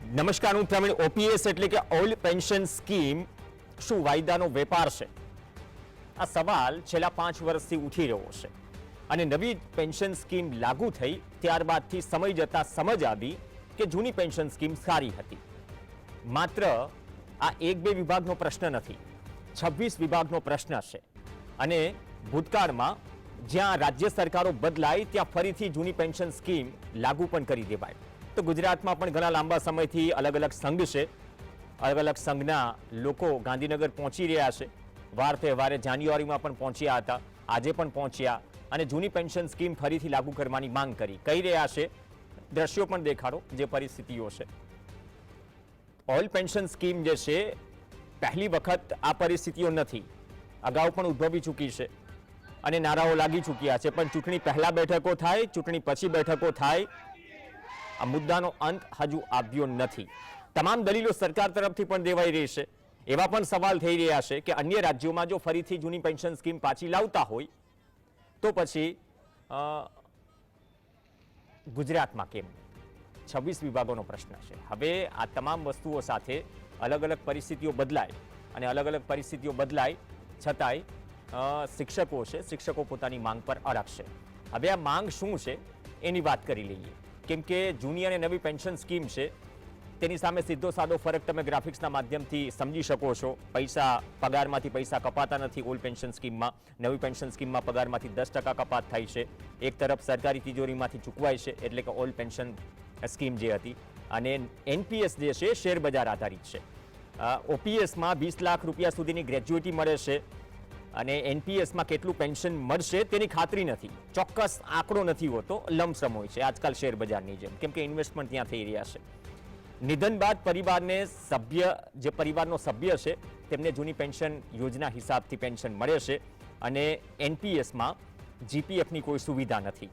નમસ્કાર, હું પ્રવીણ. ઓપીએસ એટલે કે ઓલ્ડ પેન્શન સ્કીમ શું વાયદાનો વેપાર છે? આ સવાલ છેલ્લા 5 વર્ષથી ઉઠી રહ્યો છે અને નવી પેન્શન સ્કીમ લાગુ થઈ ત્યારબાદથી સમય જતા સમજ આવી કે જૂની પેન્શન સ્કીમ સારી હતી. માત્ર આ 1-2 વિભાગનો પ્રશ્ન નથી, 26 વિભાગનો પ્રશ્ન છે અને ભૂતકાળમાં જ્યાં રાજ્ય સરકારો બદલાય ત્યાં ફરીથી જૂની પેન્શન સ્કીમ લાગુ પણ કરી દેવાય. તો ગુજરાતમાં પણ ઘણા લાંબા સમયથી અલગ અલગ સંઘ છે, અલગ અલગ સંઘના લોકો ગાંધીનગર પહોંચી રહ્યા છે. વાર તહેવારે જાન્યુઆરીમાં પણ પહોંચ્યા હતા, આજે પણ પહોંચ્યા અને જૂની પેન્શન સ્કીમ ફરીથી લાગુ કરવાની માંગ કહી રહ્યા છે. દ્રશ્યો પણ દેખાડો જે પરિસ્થિતિઓ છે. ઓલ પેન્શન સ્કીમ જે છે, પહેલી વખત આ પરિસ્થિતિઓ નથી, અગાઉ પણ ઉદ્ભવી ચૂકી છે અને નારાઓ લાગી ચૂક્યા છે. પણ ચૂંટણી પહેલા બેઠકો થાય, ચૂંટણી પછી બેઠકો થાય, આ મુદ્દાનો અંત હજુ આવ્યો નથી. તમામ દલીલો સરકાર તરફથી પણ દેવાઈ રહી છે. એવા પણ સવાલ થઈ રહ્યા છે કે અન્ય રાજ્યોમાં જો ફરીથી જૂની પેન્શન સ્કીમ પાછી લાવતા હોય તો પછી ગુજરાતમાં કેમ? 26 વિભાગોનો પ્રશ્ન છે. હવે આ તમામ વસ્તુઓ સાથે અલગ અલગ પરિસ્થિતિઓ બદલાય અને અલગ અલગ પરિસ્થિતિઓ બદલાય છતાંય શિક્ષકો છે, શિક્ષકો પોતાની માંગ પર અડગ છે. હવે આ માંગ શું છે એની વાત કરી લઈએ. કેમ કે જૂની અને નવી પેન્શન સ્કીમ છે તેની સામે સીધો સાદો ફરક તમે ગ્રાફિક્સના માધ્યમથી સમજી શકો છો. પગારમાંથી પૈસા કપાતા નથી ઓલ્ડ પેન્શન સ્કીમમાં. નવી પેન્શન સ્કીમમાં પગારમાંથી 10% કપાત થાય છે. એક તરફ સરકારી તિજોરીમાંથી ચૂકવાય છે, એટલે કે ઓલ્ડ પેન્શન સ્કીમ જે હતી, અને એનપીએસ જે છે શેર બજાર આધારિત છે. ઓપીએસમાં 20 લાખ રૂપિયા સુધીની ગ્રેજ્યુઇટી મળે છે અને એનપીએસમાં કેટલું પેન્શન મળશે તેની ખાતરી નથી, ચોક્કસ આંકડો નથી હોતો, લમસમ હોય છે આજકાલ શેર બજારની જેમ, કેમ કે ઇન્વેસ્ટમેન્ટ ત્યાં થઈ રહ્યા છે. નિધન બાદ પરિવારનો સભ્ય છે તેમને જૂની પેન્શન યોજના હિસાબથી પેન્શન મળે છે અને એનપીએસમાં જીપીએફની કોઈ સુવિધા નથી.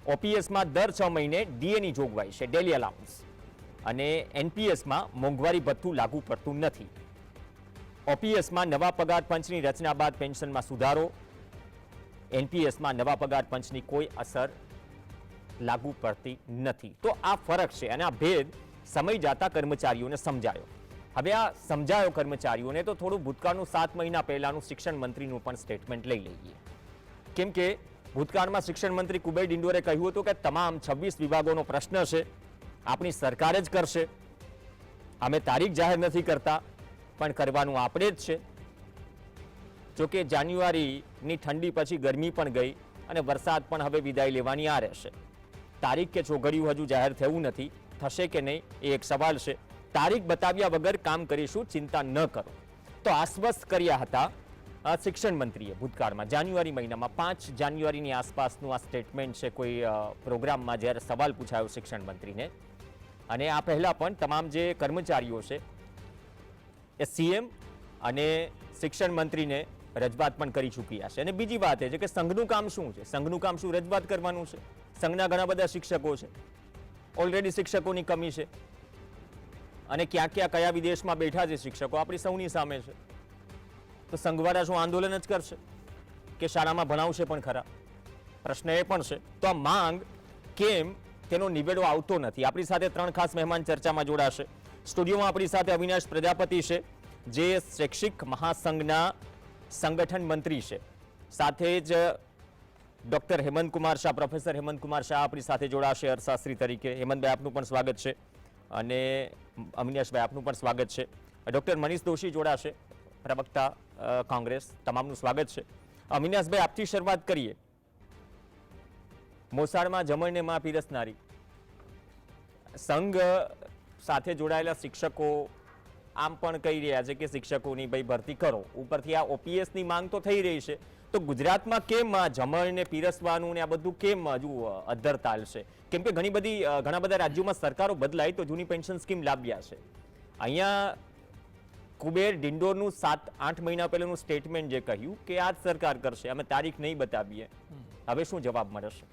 ઓપીએસમાં દર 6 મહિને ડીએની જોગવાઈ છે, ડેલી અલાઉન્સ, અને એનપીએસમાં મોંઘવારી ભથ્થું લાગુ પડતું નથી. ઓપીએસમાં નવા પગાર પંચની રચના બાદ પેન્શનમાં સુધારો, એનપીએસમાં નવા પગાર પંચની કોઈ અસર લાગુ પડતી નથી. તો આ ફરક છે અને આ ભેદ સમય જતા કર્મચારીઓને સમજાયો. હવે આ સમજાયો કર્મચારીઓને તો થોડું ભૂતકાળનું 7 મહિના પહેલાનું શિક્ષણ મંત્રીનું પણ સ્ટેટમેન્ટ લઈ લઈએ. કેમ કે ભૂતકાળમાં શિક્ષણ મંત્રી કુબેર ડિંડોરે કહ્યું હતું કે તમામ 26 વિભાગોનો પ્રશ્ન છે, આપણી સરકાર જ કરશે, અમે તારીખ જાહેર નથી કરતા, પણ કરવાનું આપણે જ છે. જોકે જાન્યુઆરીની ઠંડી પછી ગરમી પણ ગઈ અને વરસાદ પણ હવે વિદાય લેવાની આ રહેશે. તારીખ કે ચોઘડિયું હજુ જાહેર થયું નથી, થશે કે નહીં એ એક સવાલ છે. તારીખ બતાવ્યા વગર કામ કરીશું, ચિંતા ન કરો, તો આશ્વસ્ત કર્યા હતા શિક્ષણ મંત્રીએ ભૂતકાળમાં. જાન્યુઆરી મહિનામાં 5 જાન્યુઆરીની આસપાસનું આ સ્ટેટમેન્ટ છે કોઈ પ્રોગ્રામમાં, જ્યારે સવાલ પૂછાયો શિક્ષણ મંત્રીને. અને આ પહેલા પણ તમામ જે કર્મચારીઓ છે એ સીએમ અને શિક્ષણ મંત્રીને રજૂઆત પણ કરી ચૂક્યા છે. અને બીજી વાત એ છે કે સંઘનું કામ શું છે? સંઘનું કામ શું? રજૂઆત કરવાનું છે. સંઘના ઘણા બધા શિક્ષકો છે, ઓલરેડી શિક્ષકોની કમી છે અને ક્યાં કયા વિદેશમાં બેઠા છે શિક્ષકો, આપણી સૌની સામે છે. તો સંઘવાળા શું આંદોલન જ કરશે કે શાળામાં ભણાવશે પણ ખરા? પ્રશ્ન એ પણ છે. તો આ માંગ કેમ તેનો નિવેડો આવતો નથી? આપણી સાથે 3 ખાસ મહેમાન ચર્ચામાં જોડાશે. સ્ટુડિયોમાં આપણી સાથે અવિનાશ પ્રજાપતિ છે, જે શૈક્ષિક મહાસંઘના સંગઠન મંત્રી છે. સાથે જ ડોક્ટર હેમંતકુમાર શાહ, પ્રોફેસર હેમંતકુમાર શાહ આપણી સાથે જોડાશે અર્થશાસ્ત્રી તરીકે. હેમંતભાઈ, આપનું પણ સ્વાગત છે અને અવિનાશભાઈ, આપનું પણ સ્વાગત છે. ડોક્ટર મનીષ દોશી જોડાશે, પ્રવક્તા કોંગ્રેસ. તમામનું સ્વાગત છે. અવિનાશભાઈ, આપથી શરૂઆત કરીએ. મોસાળમાં જમણને માં પીરસનારી સંઘ સાથે જોડાયેલા શિક્ષકો આમ પણ કહી રહ્યા છે કે શિક્ષકોની ભાઈ ભરતી કરો. ઉપરથી આ ઓપીએસની માંગ તો થઈ રહી છે, તો ગુજરાતમાં કેમ જમણને પીરસવાનું ને આ બધું કેમ હજુ અધ્ધરતાલ છે? કેમ કે ઘણા બધા રાજ્યોમાં સરકારો બદલાય તો જૂની પેન્શન સ્કીમ લાવ્યા છે. અહીંયા કુબેર ડિંડોરનું 7-8 મહિના પહેલાનું સ્ટેટમેન્ટ જે કહ્યું કે આ જ સરકાર કરશે, અમે તારીખ નહીં બતાવીએ, હવે શું જવાબ મળશે?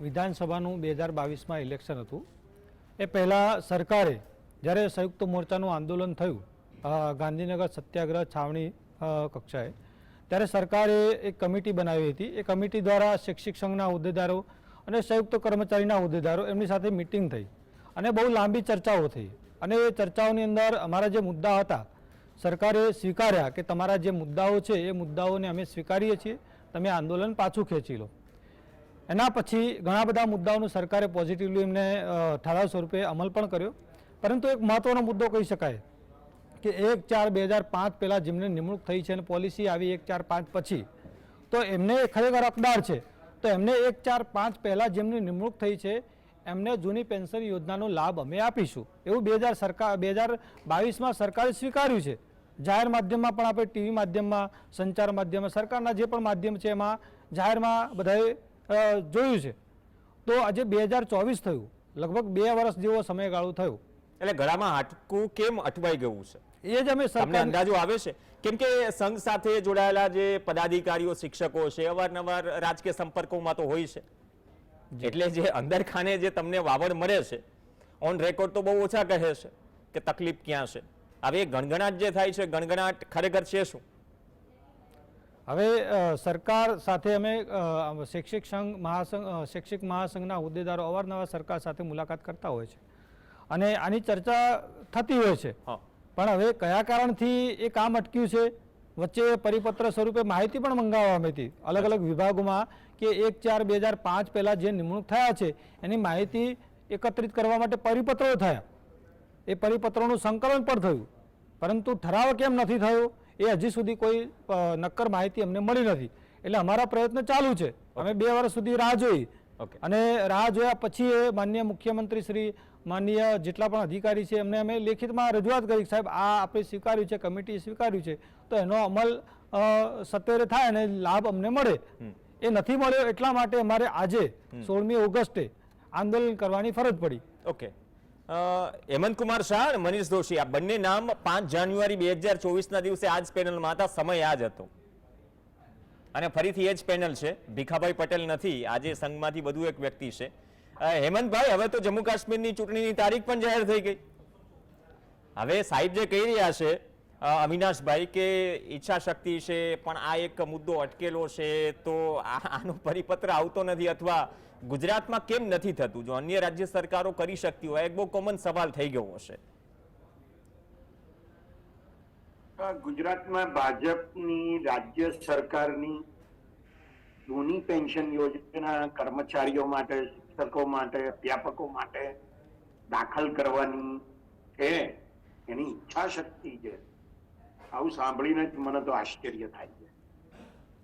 વિધાનસભાનું 2022માં ઇલેક્શન હતું, એ પહેલાં સરકારે જ્યારે સંયુક્ત મોરચાનું આંદોલન થયું ગાંધીનગર સત્યાગ્રહ છાવણી કક્ષાએ, ત્યારે સરકારે એક કમિટી બનાવી હતી. એ કમિટી દ્વારા શૈક્ષિક સંઘના હોદ્દેદારો અને સંયુક્ત કર્મચારીના હોદ્દેદારો એમની સાથે મિટિંગ થઈ અને બહુ લાંબી ચર્ચાઓ થઈ અને એ ચર્ચાઓની અંદર અમારા જે મુદ્દા હતા સરકારે સ્વીકાર્યા કે તમારા જે મુદ્દાઓ છે એ મુદ્દાઓને અમે સ્વીકારીએ છીએ, તમે આંદોલન પાછું ખેંચી લો. એના પછી ઘણા બધા મુદ્દાઓનું સરકારે પોઝિટિવલી એમને ઠરાવ સ્વરૂપે અમલ પણ કર્યો. પરંતુ એક મહત્ત્વનો મુદ્દો કહી શકાય કે 1/4/2005 પહેલાં જેમને નિમણૂક થઈ છે અને પોલિસી આવી 1/4/5 પછી, તો એમને ખરેખર હકદાર છે. તો એમને 1/4/5 પહેલાં જેમની નિમણૂક થઈ છે એમને જૂની પેન્શન યોજનાનો લાભ અમે આપીશું એવું 2022માં સરકારે સ્વીકાર્યું છે. જાહેર માધ્યમમાં પણ આપણે ટીવી માધ્યમમાં, સંચાર માધ્યમમાં, સરકારના જે પણ માધ્યમ છે એમાં જાહેરમાં બધાએ જોયું છે. તો આજે 2024 થયું, લગભગ 2 વર્ષ જેવો સમયગાળો થયો. એટલે ગળામાં હાડકું કેમ અટવાઈ ગયું છે? એ જ અમે તમને અંદાજો આવે છે? કેમ કે સંઘ સાથે જોડાયેલા જે પદાધિકારીઓ, શિક્ષકો છે, અવારનવાર રાજકીય સંપર્કોમાં તો હોય છે, એટલે જે અંદર ખાને જે તમને વાવડ મળે છે, ઓન રેકોર્ડ તો બહુ ઓછા કહે છે કે તકલીફ ક્યાં છે. હવે ગણગણાટ જે થાય છે, ગણગણાટ ખરેખર છે શું? હવે સરકાર સાથે અમે શૈક્ષિક મહાસંઘના હોદ્દેદારો અવારનવાર સરકાર સાથે મુલાકાત કરતા હોય છે અને આની ચર્ચા થતી હોય છે. પણ હવે કયા કારણથી એ કામ અટક્યું છે, વચ્ચે પરિપત્ર સ્વરૂપે માહિતી પણ મંગાવવામાં હતી અલગ અલગ વિભાગોમાં કે 1/4/2005 પહેલાં જે નિમણૂક થયા છે એની માહિતી એકત્રિત કરવા માટે પરિપત્રો થયા. એ પરિપત્રોનું સંકલન પણ થયું, પરંતુ ઠરાવ કેમ નથી થયો એ હજી સુધી કોઈ નક્કર માહિતી અમને મળી નથી. એટલે અમારા પ્રયત્ન ચાલુ છે. અમે 2 વર્ષ સુધી રાહ જોઈ અને રાહ જોયા પછી એ માનનીય મુખ્યમંત્રી શ્રી, માનનીય જેટલા પણ અધિકારી છે એમને અમે લેખિતમાં રજૂઆત કરી, સાહેબ આ આપણે સ્વીકાર્યું છે, કમિટીએ સ્વીકાર્યું છે, તો એનો અમલ સત્વરે થાય અને લાભ અમને મળે. એ નથી મળ્યો એટલા માટે અમારે આજે 16મી ઓગસ્ટે આંદોલન કરવાની ફરજ પડી. ઓકે. હેમંત કુમાર શાહ અને મનીષ દોશી, આ બંને નામ 5 જાન્યુઆરી 2024ના દિવસે આ જ પેનલમાં હતા, સમય આ જ હતો અને ફરીથી એ જ પેનલ છે. ભીખાભાઈ પટેલ નથી, આજે સંઘમાંથી વધુ એક વ્યક્તિ છે. હેમંતભાઈ, હવે તો જમ્મુ કાશ્મીરની ચૂંટણીની તારીખ પણ જાહેર થઈ ગઈ. હવે સાહેબ જે કહી રહ્યા છે અવિનાશભાઈ કે ઈચ્છા શક્તિ છે પણ આ એક મુદ્દો અટકેલો છે, તો આનો પરિપત્ર આવતો નથી અથવા ગુજરાતમાં કેમ નથી થતું? જો અન્ય રાજ્ય સરકારો કરી શકતી હોય, એક બહુ કોમન સવાલ થઈ ગયો હશે. ગુજરાતમાં ભાજપની રાજ્ય સરકારની જૂની પેન્શન યોજના કર્મચારીઓ માટે, શિક્ષકો માટે, અધ્યાપકો માટે દાખલ કરવાની છે, એની ઈચ્છા શક્તિ છે. આવું સાંભળીને જ મને તો આશ્ચર્ય થાય છે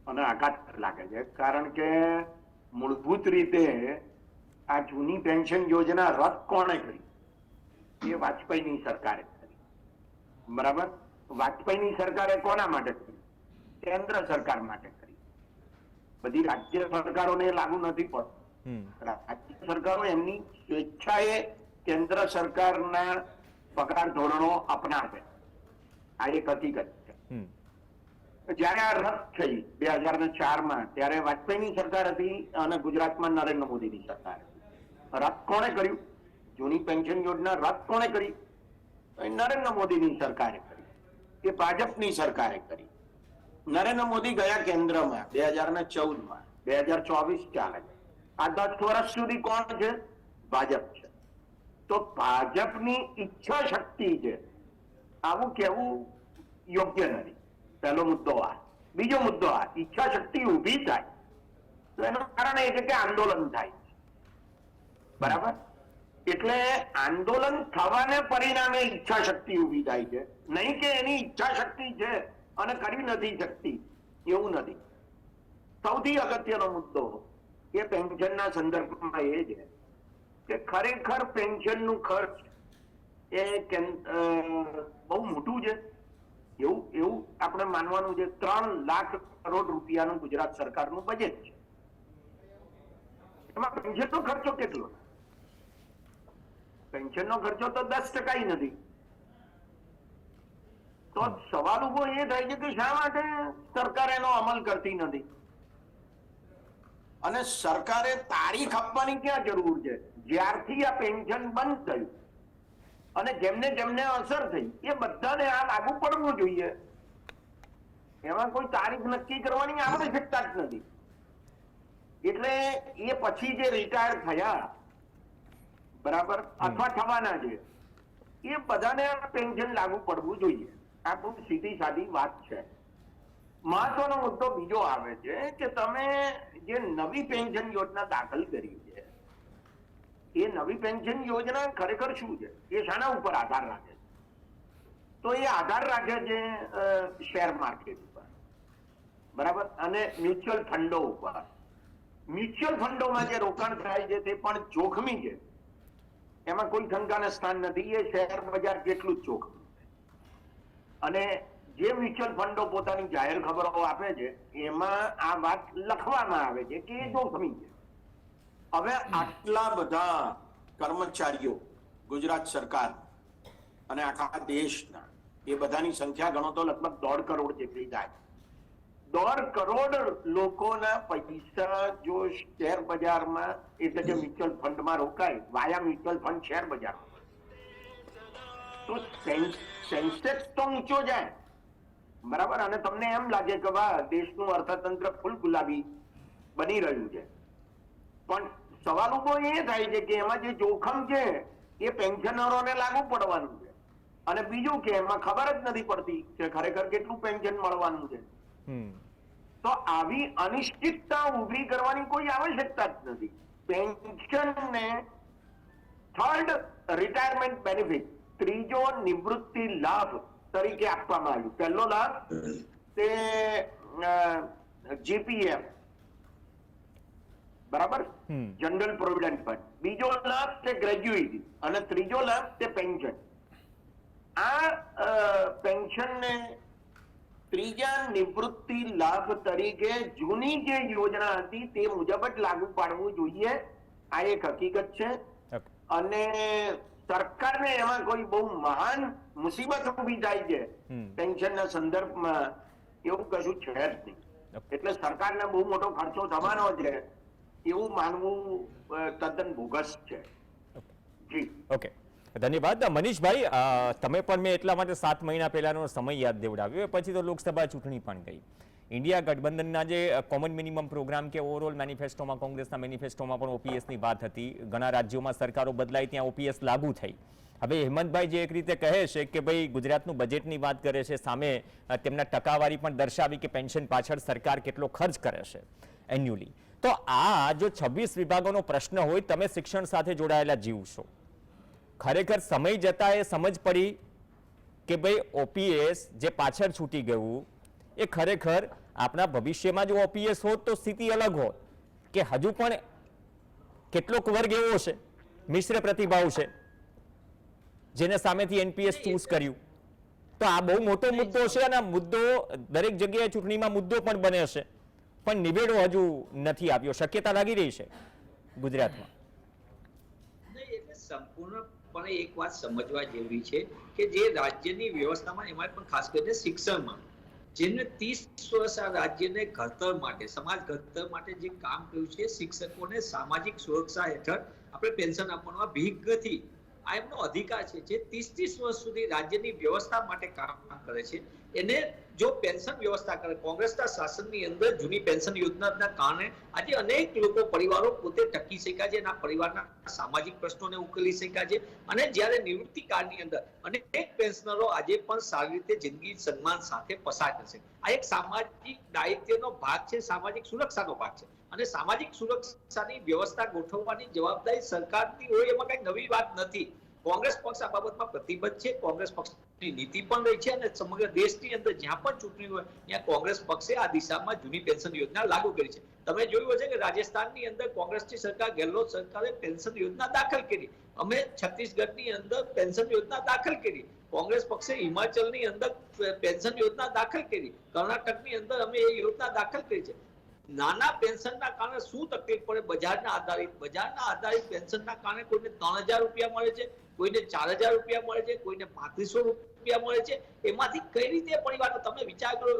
અને આઘાત લાગે છે. કારણ કે મૂળભૂત રીતે આ જૂની પેન્શન યોજના રદ કોણે કરી? એ વાજપેયીની સરકારે કરી. બરાબર? વાજપેયીની સરકારે કોના માટે કરી? કેન્દ્ર સરકાર માટે કરી. બધી રાજ્ય સરકારોને લાગુ નથી પડતું. રાજ્ય સરકારો એમની સ્વેચ્છાએ કેન્દ્ર સરકારના પગાર ધોરણો અપનાવે. આ એક હકીકત છે. જયારે આ રદ થઈ 2004માં, ત્યારે વાજપેયીની સરકાર હતી અને ગુજરાતમાં નરેન્દ્ર મોદીની સરકાર હતી. રદ કોણે કર્યું? જૂની પેન્શન યોજના રદ કોણે કરી? નરેન્દ્ર મોદીની સરકારે કરી. એ ભાજપની સરકારે કરી. નરેન્દ્ર મોદી ગયા કેન્દ્રમાં 2014માં, 2024 ચાલે છે. આ 10 વર્ષ સુધી કોણ છે? ભાજપ છે. તો ભાજપની ઈચ્છા શક્તિ છે આવું કહેવું યોગ્ય નથી. પહેલો મુદ્દો આ. બીજો મુદ્દો આ, ઈચ્છા શક્તિ ઊભી થાય તો એનું કારણ એ છે કે આંદોલન થાય. બરાબર? એટલે આંદોલન થવાને પરિણામે ઈચ્છા શક્તિ ઊભી થાય છે, નહીં કે એની ઈચ્છા શક્તિ છે અને કરી નથી શકતી, એવું નથી. સૌથી અગત્યનો મુદ્દો એ પેન્શનના સંદર્ભમાં એ છે કે ખરેખર પેન્શનનું ખર્ચ એ બહુ મોટું છે એવું આપણે માનવાનું છે. 3 લાખ કરોડ રૂપિયાનું ગુજરાત સરકારનું બજેટ છે. એમાં પેન્શનનો ખર્ચો કેટલો? પેન્શનનો ખર્ચો તો 10% નથી. તો સવાલ ઉભો એ થાય છે કે શા માટે સરકાર એનો અમલ કરતી નથી? અને સરકારે તારીખ આપવાની ક્યાં જરૂર છે? જ્યારથી આ પેન્શન બંધ થયું અને જેમને જેમને અસર થઈ એ બધાને આ લાગુ પડવું જોઈએ. એમાં કોઈ તારીખ નક્કી કરવાની આવશ્યકતા જ નથી. એટલે એ પછી જે રિટાયર થયા બરાબર, અથવા થવાના છે, એ બધાને પેન્શન લાગુ પડવું જોઈએ. આ બહુ સીધી સાદી વાત છે. મહત્વનો મુદ્દો બીજો આવે છે કે તમે જે નવી પેન્શન યોજના દાખલ કરી છે, એ નવી પેન્શન યોજના ખરેખર શું છે, એ શાના ઉપર આધાર રાખે છે? તો એ આધાર રાખે છે શેર માર્કેટ ઉપર, બરાબર, અને મ્યુચ્યુઅલ ફંડો ઉપર. મ્યુચ્યુઅલ ફંડોમાં જે રોકાણ થાય છે તે પણ જોખમી છે, એમાં કોઈ શંકાને સ્થાન નથી. એ શેર બજાર જેટલું જ જોખમી છે. અને જે મ્યુચ્યુઅલ ફંડો પોતાની જાહેર ખબરો આપે છે એમાં આ વાત લખવામાં આવે છે કે એ જોખમી છે. હવે આટલા બધા કર્મચારીઓ ગુજરાત સરકાર અને આખા દેશના, એ બધાની સંખ્યા ગણો તો લગભગ 1.5 કરોડ જેટલી થાય. 1.5 કરોડ લોકોના પૈસા જો શેર બજારમાં એટલે કે મ્યુચ્યુઅલ ફંડમાં રોકાય, વાયા મ્યુચ્યુઅલ ફંડ શેર બજારમાં, તો સેન્સેક્સ તો ઊંચો જાય, બરાબર. અને તમને એમ લાગે કે વાહ, દેશનું અર્થતંત્ર ફૂલ ગુલાબી બની રહ્યું છે. પણ સવાલ ઉભો એ થાય છે કે એમાં જે જોખમ છે એ પેન્શનરોને લાગુ પડવાનું છે, અને બીજું કે એમાં ખબર જ નથી પડતી કે ખરેખર કેટલું પેન્શન મળવાનું છે. તો આવી અનિશ્ચિતતા ઊભી કરવાની કોઈ આવશ્યકતા જ નથી. પેન્શનને થર્ડ રિટાયરમેન્ટ બેનિફિટ, ત્રીજો નિવૃત્તિ લાભ તરીકે આપવામાં આવ્યું. પહેલો લાભ તે જીપીએફ, બરાબર, જનરલ પ્રોવિડન્ટ ફંડ. બીજો લાભ તે ગ્રેજ્યુઇટી, અને ત્રીજો લાભ તે પેન્શન. આ પેન્શનને ત્રીજા નિવૃત્તિ લાભ તરીકે જૂની જે યોજના હતી તે મુજબ જ લાગુ પાડવું જોઈએ. આ એક હકીકત છે. અને સરકારને એમાં કોઈ બહુ મહાન મુસીબત ઊભી થાય છે પેન્શનના સંદર્ભમાં એવું કશું છે જ નહીં. એટલે સરકારને બહુ મોટો ખર્ચો થવાનો છે એવું માનવું તદ્દન બોગસ છે. જી, ઓકે, ધન્યવાદ મનીષભાઈ. તમે પણ મેં એટલા માટે 7 મહિના પહેલાનો સમય યાદ દેવડાવ્યો. પછી તો લોકસભા ચૂંટણી પણ ગઈ. ઇન્ડિયા ગઠબંધનના જે કોમન મિનિમમ પ્રોગ્રામ કે ઓવરઓલ મેનિફેસ્ટોમાં, કોંગ્રેસના મેનિફેસ્ટોમાં પણ ઓપીએસની વાત હતી. ઘણા રાજ્યોમાં સરકારો બદલાઈ, ત્યાં ઓપીએસ લાગુ થઈ. હવે હેમંતભાઈ જે એક રીતે કહે છે કે ભાઈ ગુજરાતનું બજેટની વાત કરે છે, સામે તેમના ટકાવારી પણ દર્શાવી કે પેન્શન પાછળ સરકાર કેટલો ખર્ચ કરે છે એન્યુઅલી. તો આ જો 26 વિભાગોનો પ્રશ્ન હોય, તમે શિક્ષણ સાથે જોડાયેલા જીવ છો, ખરેખર સમય જતા એ સમજ પડી કે ભાઈ ઓપીએસ જે પાછળ છૂટી ગયું એ ખરેખર આપણા ભવિષ્યમાં જો ઓપીએસ હોત તો સ્થિતિ અલગ હોત, કે હજુ પણ કેટલોક વર્ગ એવો છે મિશ્ર પ્રતિભાવ છે જેને સામેથી એનપીએસ ચૂઝ કર્યું. તો આ બહુ મોટો મુદ્દો છે, અને આ મુદ્દો દરેક જગ્યાએ ચૂંટણીમાં મુદ્દો પણ બને છે, પણ નિવેડો હજુ નથી આવ્યો. શક્યતા લાગી રહી છે ગુજરાતમાં. સંપૂર્ણપણે એક વાત સમજવા જેવી છે કે જે રાજ્યની વ્યવસ્થામાં, એમાં પણ ખાસ કરીને શિક્ષણમાં, જેમને 30 વર્ષ આ રાજ્યને ઘડતર માટે, સમાજ ઘડતર માટે જે કામ કર્યું છે, શિક્ષકોને સામાજિક સુરક્ષા હેઠળ આપણે પેન્શન આપવાનું ભીખ નથી, આ એમનો અધિકાર છે. જે 30 વર્ષ સુધી રાજ્યની વ્યવસ્થા માટે કામ કરે છે, એને જો પેન્શન વ્યવસ્થા કરે, કોંગ્રેસના શાસનની અંદર જૂની પેન્શન યોજનાના કારણે આજે અનેક લોકો, પરિવારો પોતે ટકી શક્યા છે, એના પરિવારના સામાજિક પ્રશ્નોને ઉકેલી શક્યા છે. અને જ્યારે નિવૃત્તિ કાળની અંદર અનેક પેન્શનરો આજે પણ સારી રીતે જિંદગી સન્માન સાથે પસાર કરશે. આ એક સામાજિક દાયિત્વનો ભાગ છે, સામાજિક સુરક્ષાનો ભાગ છે. અને સામાજિક સુરક્ષાની વ્યવસ્થા ગોઠવવાની જવાબદારી સરકારની હોય, એમાં કઈ નવી વાત નથી. કોંગ્રેસ પક્ષ આ બાબતમાં પ્રતિબદ્ધ છે. કોંગ્રેસ પક્ષની નીતિ પણ રહી છે, અને સમગ્ર દેશની અંદર જ્યાં પણ ચૂંટણી હોય ત્યાં કોંગ્રેસ પક્ષે આ દિશામાં જૂની પેન્શન યોજના લાગુ કરી છે. તમે જોયું હશે કે રાજસ્થાનની અંદર કોંગ્રેસની સરકાર, ગેહલોત સરકારે પેન્શન યોજના દાખલ કરી. અમે છત્તીસગઢની અંદર પેન્શન યોજના દાખલ કરી. કોંગ્રેસ પક્ષે હિમાચલની અંદર પેન્શન યોજના દાખલ કરી. કર્ણાટકની અંદર અમે એ યોજના દાખલ કરી છે. નાના પેન્શનના કારણે શું તકલીફ પડે? બજારના આધારિત પેન્શનના કારણે કોઈને 3000 રૂપિયા મળે છે, કોઈને 4000 રૂપિયા મળે છે, કોઈને 3500 રૂપિયા મળે છે. એમાંથી કઈ રીતે પરિવાર, તમે વિચાર કરો,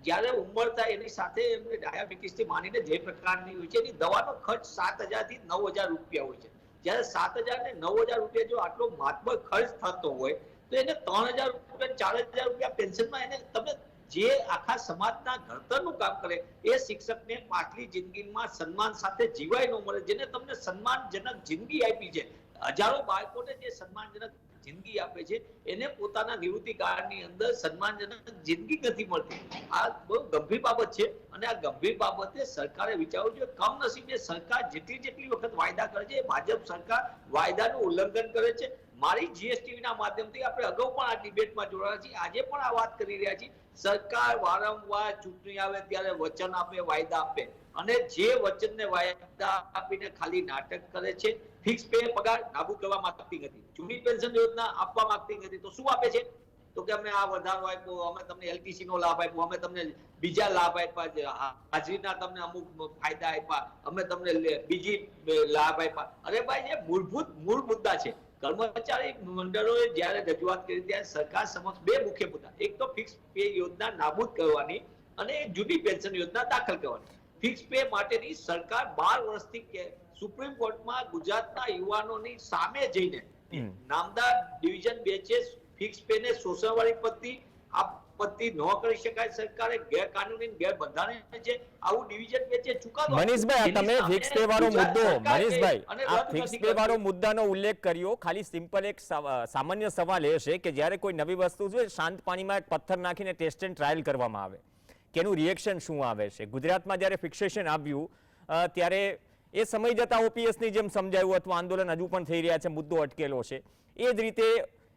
જ્યારે ઉંમર થાય એની સાથે એમને ડાયાબિટીસથી માંડીને જે પ્રકારની હોય છે, એની દવાનો ખર્ચ 7000 થી 9000 રૂપિયા હોય છે. જ્યારે 7000 ને 9000 રૂપિયા જો આટલો માતબર ખર્ચ થતો હોય, તો એને 3000 રૂપિયા, 4000 રૂપિયા પેન્શનમાં એને તમે જે આખા સમાજના ઘડતરનું કામ કરે એ શિક્ષકને પાછલી જિંદગીમાં સન્માન સાથે જીવાય ન મળે, જેને તમને સન્માનજનક જિંદગી આપી છે, હજારો બાળકોને જે સન્માનજનક જિંદગી આપે છે એને પોતાના નિવૃત્તિ કાળની અંદર સન્માનજનક જિંદગી નથી મળતી. આ બહુ ગંભીર બાબત છે અને આ ગંભીર બાબતે સરકારે વિચારવું જોઈએ. કમનસીબે સરકાર જેટલી વખત વાયદા કરે છે, ભાજપ સરકાર વાયદાનું ઉલ્લંઘન કરે છે. મારી જીએસટીવી ના માધ્યમથી આપણે અગાઉ પણ આ ડિબેટમાં જોડાયા છીએ, આજે પણ આ વાત કરી રહ્યા છીએ. સરકાર વારંવાર ચૂંટણી આવે ત્યારે વચન આપે, વાયદા આપે અને જે વચનને વાયદા આપીને ખાલી નાટક કરે છે. ફિક્સ પે પગાર નાબૂદ કરવા માંગતી નથી, જૂની પેન્શન યોજના આપવા માંગતી નથી, તો શું આપે છે? તો કે અમે આ વધારો આપ્યો, અમે તમને એલટીસી નો લાભ આપ્યો, અમે તમને બીજા લાભ આપ્યા, હાજરીના તમને અમુક ફાયદા આપ્યા, અમે તમને બીજી લાભ આપ્યા. અરે ભાઈ, જે મૂળ મુદ્દા છે. કર્મચારી મંડળોએ જ્યારે રજૂઆત કરી ત્યારે સરકાર સમક્ષ બે મુખ્ય મુદ્દા, એક તો ફિક્સ પે યોજના નાબૂદ કરવાની અને જૂની પેન્શન યોજના દાખલ કરવાની. ફિક્સ પે માટેની સરકાર 12 વર્ષથી સુપ્રીમ કોર્ટમાં ગુજરાતના યુવાનોની સામે જઈને નામદાર ડિવિઝન બેન્ચે ફિક્સ પે ને શોષણવાળી પદ્ધતિ, આ પદ્ધતિ ન કરી શકાય, સરકારે ગેરકાનૂની ગેરબંધારણીય છે, આવું ડિવિઝન બેન્ચે ચુકાદો. મનીષભાઈ, તમે ફિક્સ પે વાળો મુદ્દો, મનીષભાઈ આ ફિક્સ પે વાળો મુદ્દાનો ઉલ્લેખ કર્યો. ખાલી સિમ્પલ એક સામાન્ય સવાલ એ છે કે જ્યારે કોઈ નવી વસ્તુ છે, શાંત પાણીમાં એક પથ્થર નાખીને ટેસ્ટ એન્ડ ટ્રાયલ કરવામાં આવે કે એનું રિએક્શન શું આવે છે. ગુજરાતમાં જ્યારે ફિક્સેશન આવ્યું ત્યારે એ સમય જતા ઓપીએસની જેમ સમજાયું અથવા આંદોલન હજુ પણ થઈ રહ્યા છે, મુદ્દો અટકેલો છે. એ જ રીતે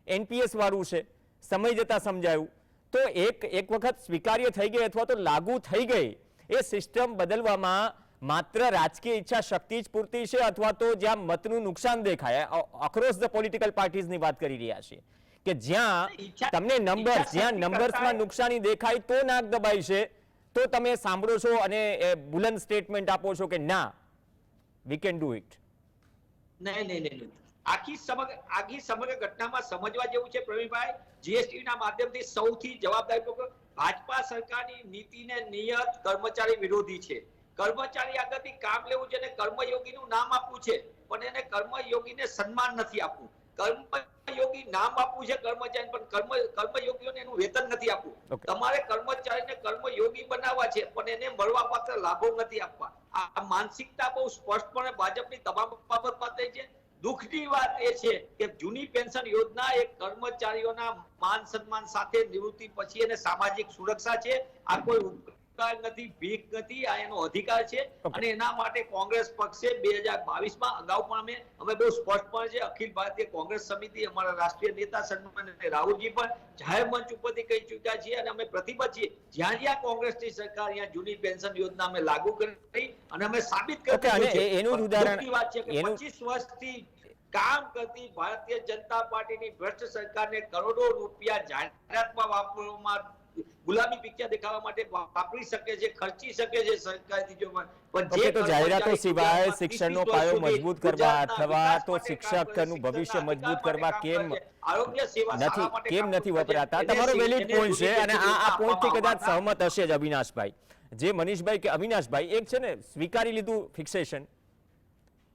એનપીએસ વાળું છે, સમય જતા સમજાયું તો એક વખત સ્વીકાર્ય થઈ ગઈ અથવા તો લાગુ થઈ ગઈ એ સિસ્ટમ બદલવામાં માત્ર રાજકીય ઈચ્છા શક્તિ જ પૂરતી છે અથવા તો જ્યાં મતનું નુકસાન દેખાય, અક્રોસ ધ પોલિટિકલ પાર્ટીઝની વાત કરી રહ્યા છીએ કે જ્યાં તમને નંબર્સમાં નુકસાની દેખાય તો નાક દબાય છે, તો તમે સાંભળો છો અને બુલંદ સ્ટેટમેન્ટ આપો છો કે ના, વી કેન ડુ ઇટ. નહીં. આખી સમગ્ર ઘટનામાં સમજવા જેવું છે પ્રવીણભાઈ. જીએસટી ના માધ્યમથી સૌથી જવાબદારી ભાજપા સરકારની નીતિને નિયત કર્મચારી વિરોધી છે. કર્મચારી આગળથી કામ લેવું છે અને કર્મયોગીનું નામ આપવું છે, પણ એને કર્મયોગીને સન્માન નથી આપવું. કર્મયોગી નામ આપવું છે કર્મચારી, પણ કર્મયોગીઓને એનું વેતન નથી આપવું. તમારે કર્મચારીને કર્મયોગી બનાવવા છે પણ એને મળવાપાત્ર લાભો નથી આપવા. આ માનસિકતા બહુ સ્પષ્ટપણે ભાજપની તમામ બાબત પાસે છે. દુઃખની વાત એ છે કે જૂની પેન્શન યોજના એ કર્મચારીઓના માન સન્માન સાથે નિવૃત્તિ પછી એને સામાજિક સુરક્ષા છે. આ કોઈ ઉપકાર નથી, ભીખ નથી, આ એનો અધિકાર છે. અને એના માટે કોંગ્રેસ પક્ષે 2022માં અગાઉ પણ અમે બહુ સ્પષ્ટપણે છે, અખિલ ભારતીય કોંગ્રેસ સમિતિ, અમારા રાષ્ટ્રીય નેતા સન્માનીય રાહુલજી પણ જાહેર મંચ ઉપરથી કહી ચૂક્યા છીએ અને અમે પ્રતિબદ્ધ છીએ. જ્યાં કોંગ્રેસની સરકાર અહીંયા જૂની પેન્શન યોજના અમે લાગુ કરી અને અમે સાબિત કરી એનું જ ઉદાહરણ વાત છે કે 25 વર્ષથી કામ કરતી ભારતીય જનતા પાર્ટીની ભ્રષ્ટ સરકારને કરોડો રૂપિયા જાહેરાતમાં વાપરવામાં, ગુલામી પિક્ચર દેખાવા માટે વાપરી શકે છે, ખર્ચી શકે છે સરકારી ચીજોમાં. પણ જે જાહેરાતો સિવાય શિક્ષણનો પાયો મજબૂત કરવા અથવા તો શિક્ષકનું ભવિષ્ય મજબૂત કરવા કેમ નથી વપરાતા, તમારો વેલિડ પોઈન્ટ છે અને આ પોઈન્ટથી કદાચ સહમત હશે જ અવિનાશભાઈ. જે મનીષભાઈ કે અવિનાશભાઈ, એક છે ને સ્વીકારી લીધું ફિક્સેશન,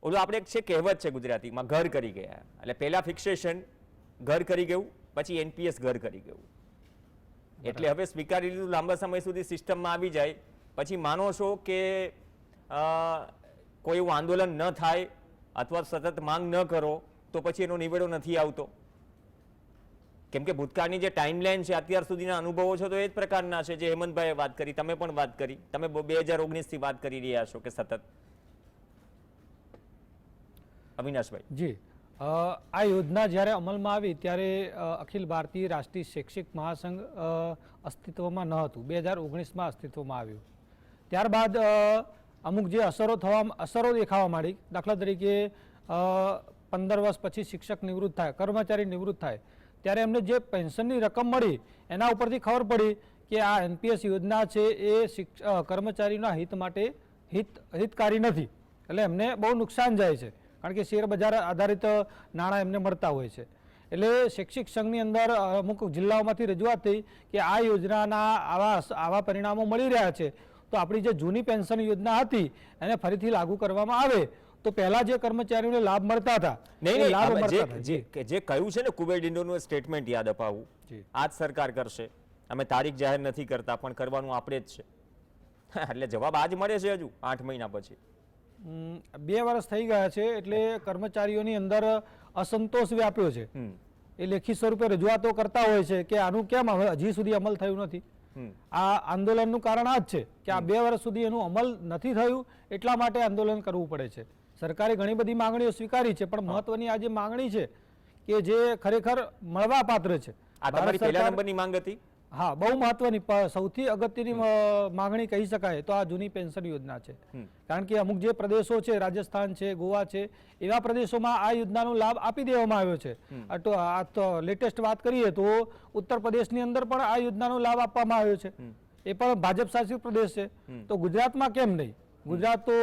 ઓલું આપણે એક છે કહેવત છે ગુજરાતીમાં, ઘર કરી ગયા. એટલે પહેલા ફિક્સેશન ઘર કરી ગયું, પછી એનપીએસ ઘર કરી ગયું. એટલે હવે સ્વીકારી લીધું, લાંબા સમય સુધી સિસ્ટમમાં આવી જાય પછી માનો છો કે કોઈ એવું આંદોલન ન થાય અથવા સતત માંગ ન કરો તો પછી એનો નિવેડો નથી આવતો. કેમ કે ભૂતકાળની જે ટાઈમલાઈન છે, અત્યાર સુધીના અનુભવો છે તો એ જ પ્રકારના છે જે હેમંતભાઈએ વાત કરી, તમે પણ વાત કરી, તમે 2019થી વાત કરી રહ્યા છો કે સતત. અવિનાશભાઈ જી, આ યોજના જ્યારે અમલમાં આવી ત્યારે અખિલ ભારતીય રાષ્ટ્રીય શૈક્ષિક મહાસંઘ અસ્તિત્વમાં ન હતું. 2019માં અસ્તિત્વમાં આવ્યું. ત્યારબાદ અમુક જે અસરો દેખાવા માંડી. દાખલા તરીકે 15 વર્ષ પછી શિક્ષક નિવૃત્ત થાય, કર્મચારી નિવૃત્ત થાય, ત્યારે એમને જે પેન્શનની રકમ મળી એના ઉપરથી ખબર પડી કે આ એનપીએસ યોજના છે એ કર્મચારીના હિત માટે હિતકારી નથી. એટલે એમને બહુ નુકસાન જાય છે, કારણ કે શેર બજાર આધારિત નાણાં એમને મળતા હોય છે. એટલે શૈક્ષિક સંઘની અંદર અમુક જિલ્લાઓમાંથી રજૂઆત થઈ કે આ યોજનાના આવા પરિણામો મળી રહ્યા છે, તો આપણી જે જૂની પેન્શન યોજના હતી એને ફરીથી લાગુ કરવામાં આવે તો પહેલા જે કર્મચારીઓને લાભ મળતા હતા જે કહ્યું છે ને કુબેર ડિંડોરનું સ્ટેટમેન્ટ યાદ અપાવું, આ જ સરકાર કરશે, અમે તારીખ જાહેર નથી કરતા પણ કરવાનું આપણે જ છે. એટલે જવાબ આજ મળે છે હજુ 8 મહિના પછી. 2 વર્ષ થઈ ગયા છે એટલે કર્મચારીઓની અંદર અસંતોષ વ્યાપ્યો છે. એ લેખિત સ્વરૂપે રજૂઆતો કરતા હોય છે કે આનું કેમ હજી સુધી અમલ થયું નથી. આ આંદોલનનું કારણ આ જ છે કે આ 2 વર્ષ સુધી એનું અમલ નથી થયું, એટલા માટે આંદોલન કરવું પડે છે. સરકારે ઘણી બધી માંગણીઓ સ્વીકારી છે, પણ મહત્વની આ જે માંગણી છે કે જે ખરેખર મળવા પાત્ર છે. આ તમારી પહેલા નંબરની માંગ હતી? હા, બહુ મહત્વની, સૌથી અગત્યની માંગણી કહી શકાય તો આ જૂની પેન્શન યોજના છે. કારણ કે અમુક જે પ્રદેશો છે, રાજસ્થાન છે, ગોવા છે, એવા પ્રદેશોમાં આ યોજનાનો લાભ આપી દેવામાં આવ્યો છે. આ તો લેટેસ્ટ વાત કરીએ તો ઉત્તર પ્રદેશની અંદર પણ આ યોજનાનો લાભ આપવામાં આવ્યો છે. એ પણ ભાજપ શાસિત પ્રદેશ છે. તો ગુજરાતમાં કેમ નહીં? ગુજરાત તો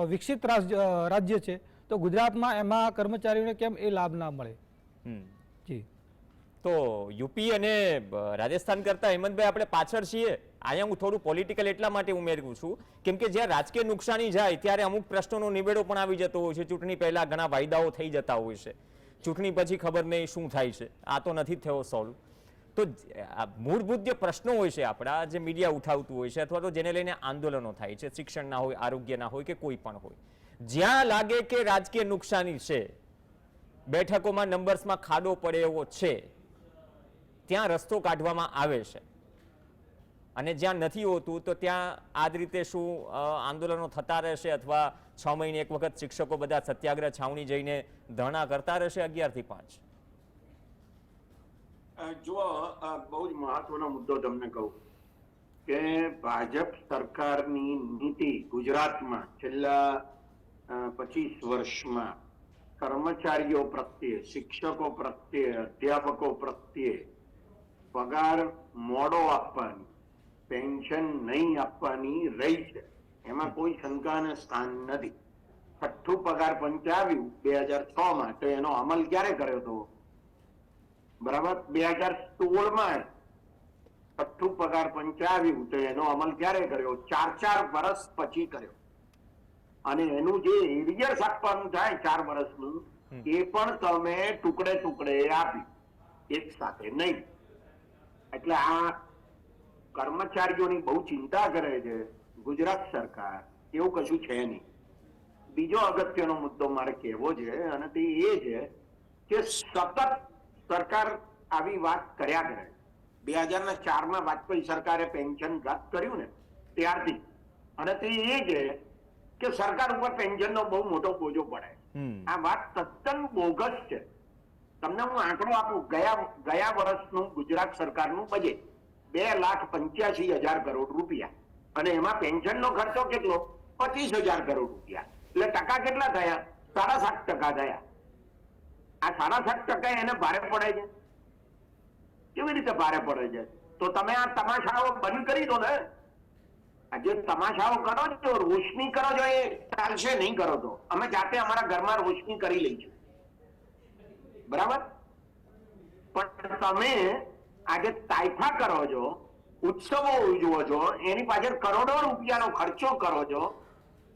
વિકસિત રાજ્ય છે, તો ગુજરાતમાં એમાં કર્મચારીઓને કેમ એ લાભ ના મળે? જી, તો યુપી અને રાજસ્થાન કરતા હેમંતભાઈ આપણે પાછળ છીએ. અહીંયા હું થોડું પોલિટિકલ એટલા માટે ઉમેરું છું કેમ કે જ્યાં રાજકીય નુકસાની જાય ત્યારે અમુક પ્રશ્નોનો નિવેડો પણ આવી જતો હોય છે. ચૂંટણી પહેલા ઘણા વાયદાઓ થઈ જતા હોય છે, ચૂંટણી પછી ખબર નહીં શું થાય છે. આ તો નથી થયો સોલ્વ. તો મૂળભૂત જે પ્રશ્નો હોય છે આપણા, જે મીડિયા ઉઠાવતું હોય છે અથવા તો જેને લઈને આંદોલનો થાય છે, શિક્ષણના હોય, આરોગ્યના હોય કે કોઈ પણ હોય, જ્યાં લાગે કે રાજકીય નુકસાની છે, બેઠકોમાં નંબર્સમાં ખાડો પડે એવો છે, ત્યાં રસ્તો કાઢવામાં આવે છે. અને જ્યાં નથી હોતું તો ત્યાં આ જ રીતે શું આંદોલનો થતા રહેશે અથવા 6 મહિને એક વખત શિક્ષકો બધા સત્યાગ્રહ છાવણી જઈને ધરણા કરતા રહેશે 11 થી 5? જુઓ, બહુ જ મહત્વનો મુદ્દો તમને કહું કે ભાજપ સરકારની નીતિ ગુજરાતમાં છેલ્લા 25 વર્ષમાં કર્મચારીઓ પ્રત્યે, શિક્ષકો પ્રત્યે, અધ્યાપકો પ્રત્યે પગાર મોડો આપવાની, પેન્શન નહીં આપવાની રહી છે. એમાં કોઈ શંકાને સ્થાન નથી. 6ઠ્ઠું પગાર પંચ આવ્યું 2006માં, તો એનો અમલ ક્યારે કર્યો હતો? બરાબર, 2016માં 6ઠ્ઠું પગાર પંચ આવ્યું તો એનો અમલ ક્યારે કર્યો? 4 વર્ષ પછી કર્યો. અને એનું જે એરિયર્સ આપવાનું થાય 4 વર્ષનું, એ પણ તમે ટુકડે ટુકડે આપ્યું, એક સાથે નહીં. એટલે આ કર્મચારીઓની બહુ ચિંતા કરે છે ગુજરાત સરકાર, એવું કશું છે નહીં. બીજો અગત્યનો મુદ્દો મારે કહેવો છે અને તે એ છે કે સતત સરકાર આવી વાત કર્યા કરે. 2004માં વાજપેયી સરકારે પેન્શન રદ કર્યું ને ત્યારથી, અને તે એ છે કે સરકાર ઉપર પેન્શનનો બહુ મોટો બોજો પડે. આ વાત તદ્દન બોગસ છે. તમને હું આંકડો આપું, ગયા વર્ષનું ગુજરાત સરકારનું બજેટ 2,85,000 કરોડ રૂપિયા, અને એમાં પેન્શનનો ખર્ચો કેટલો? 25,000 કરોડ રૂપિયા. એટલે ટકા કેટલા થયા? 7.5% થયા. આ 7.5% એને ભારે પડે છે. કેવી રીતે ભારે પડે છે? તો તમે આ તમાશાઓ બંધ કરી દો ને. આ જે તમાશાઓ કરો છો, રોશની કરો છો, એ ચાલશે નહીં કરો તો. અમે જાતે અમારા ઘરમાં રોશની કરી લઈશું, બરાબર? પણ તમે આજે તાઇફા કરો છો, ઉત્સવો ઉજવો છો, એની પાછળ કરોડો રૂપિયાનો ખર્ચો કરો છો,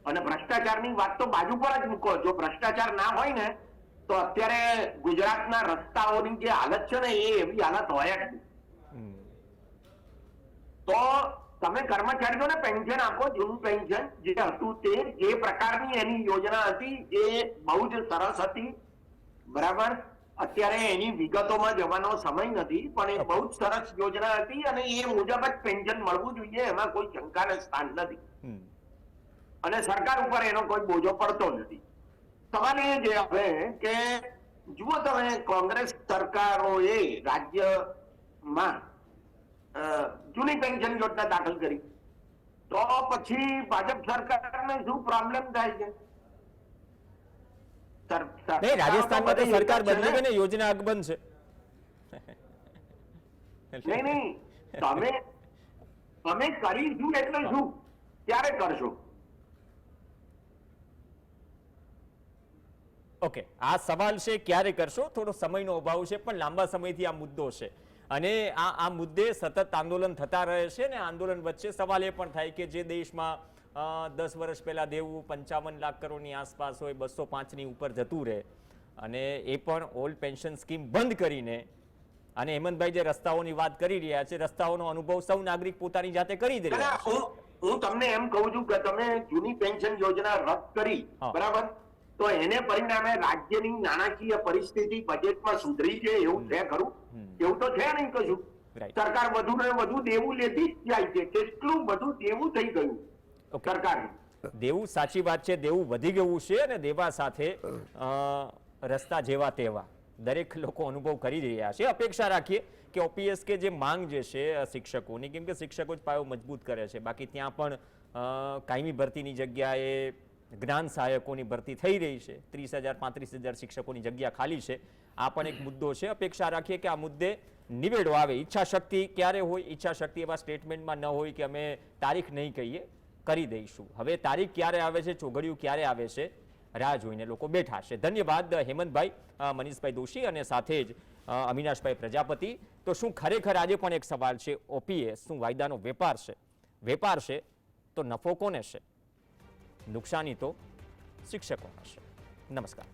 અને ભ્રષ્ટાચારની વાત તો બાજુ પર જ મૂકો. જો ભ્રષ્ટાચાર ના હોય ને તો અત્યારે ગુજરાતના રસ્તાઓની જે હાલત છે ને, એ એવી હાલત હોય જ. તો તમે કર્મચારીઓને પેન્શન આપો, જૂનું પેન્શન જે હતું તે, જે પ્રકારની એની યોજના હતી એ બહુ જ સરસ હતી, બરાબર? અત્યારે એની વિગતોમાં જવાનો સમય નથી, પણ એ બહુ જ સરસ યોજના હતી અને એ મુજબ જ પેન્શન મળવું જોઈએ, એમાં કોઈ શંકાને સ્થાન નથી. અને સરકાર ઉપર એનો કોઈ બોજો પડતો નથી. સવાલ એ છે હવે કે જુઓ તમે, કોંગ્રેસ સરકારોએ રાજ્યમાં જૂની પેન્શન યોજના દાખલ કરી, તો પછી ભાજપ સરકારને શું પ્રોબ્લેમ થાય છે? રાજસ્થાનમાં તો સરકાર બદલી ગઈ ને, યોજના અકબંધ છે. નહીં, તમે કરીશું એટલે શું? ક્યારે કરશો? ઓકે, આ સવાલ છે ક્યારે કરશો. થોડો સમયનો અભાવ છે, પણ લાંબા સમયથી આ મુદ્દો છે અને આ મુદ્દે સતત આંદોલન થતા રહે છે. ને આંદોલન વચ્ચે સવાલ એ પણ થાય કે જે દેશમાં 10 વર્ષ પહેલા દેવું 55 લાખ કરોડની આસપાસ હોય, 205ની ઉપર જતું રહે, અને એ પણ ઓલ્ડ પેન્શન સ્કીમ બંધ કરીને, અને હેમંતભાઈ જે રસ્તાઓની વાત કરી રહ્યા છે, રસ્તાઓનો અનુભવ સૌ નાગરિક પોતાની જાતે કરી દે રહ્યા છે. હું તમને એમ કહું છું કે તમે જૂની પેન્શન યોજના રદ કરી, હા. બરાબર, તો એને પરિણામે રાજ્યની નાણાકીય પરિસ્થિતિ બજેટમાં સુધરી છે એવું છે ખરું? એવું તો છે નહીં કશું. Right. સરકાર વધુ ને વધુ દેવું લેતી જ જાય છે. કેટલું બધું દેવું થઈ ગયું Okay. સરકારને. દેવું સાચી વાત છે, દેવું વધી ગયું છે અને દેવા સાથે રસ્તા જેવા તેવા દરેક લોકો અનુભવ કરી રહ્યા છે. અપેક્ષા રાખીએ કે ઓપીએસ કે જે માંગ જે છે શિક્ષકોની, કેમ કે શિક્ષકો જ પાયો મજબૂત કરે છે, બાકી ત્યાં પણ કાયમી ભરતીની જગ્યાએ જ્ઞાન સહાયકોની ભરતી થઈ રહી છે. 30,000 35,000 શિક્ષકોની જગ્યા ખાલી છે. આ પણ એક મુદ્દો છે. અપેક્ષા રાખીએ કે આ મુદ્દે નિવેડો આવે. ઈચ્છા શક્તિ ક્યારે હોય? ઈચ્છા શક્તિ એવા સ્ટેટમેન્ટમાં ન હોય કે અમે તારીખ નહીં કહીએ, કરી દઈશું. હવે તારીખ ક્યારે આવે છે, ચોઘડિયું ક્યારે આવે છે, રાહ જોઈને લોકો બેઠા છે. ધન્યવાદ હેમંતભાઈ, મનીષભાઈ દોશી અને સાથે જ અવિનાશભાઈ પ્રજાપતિ. તો શું ખરેખર આજે પણ એક સવાલ છે, ઓપીએસ શું વાયદાનો વેપાર છે? વેપાર છે તો નફો કોને છે? નુકસાની તો શિક્ષકોને છે. નમસ્કાર.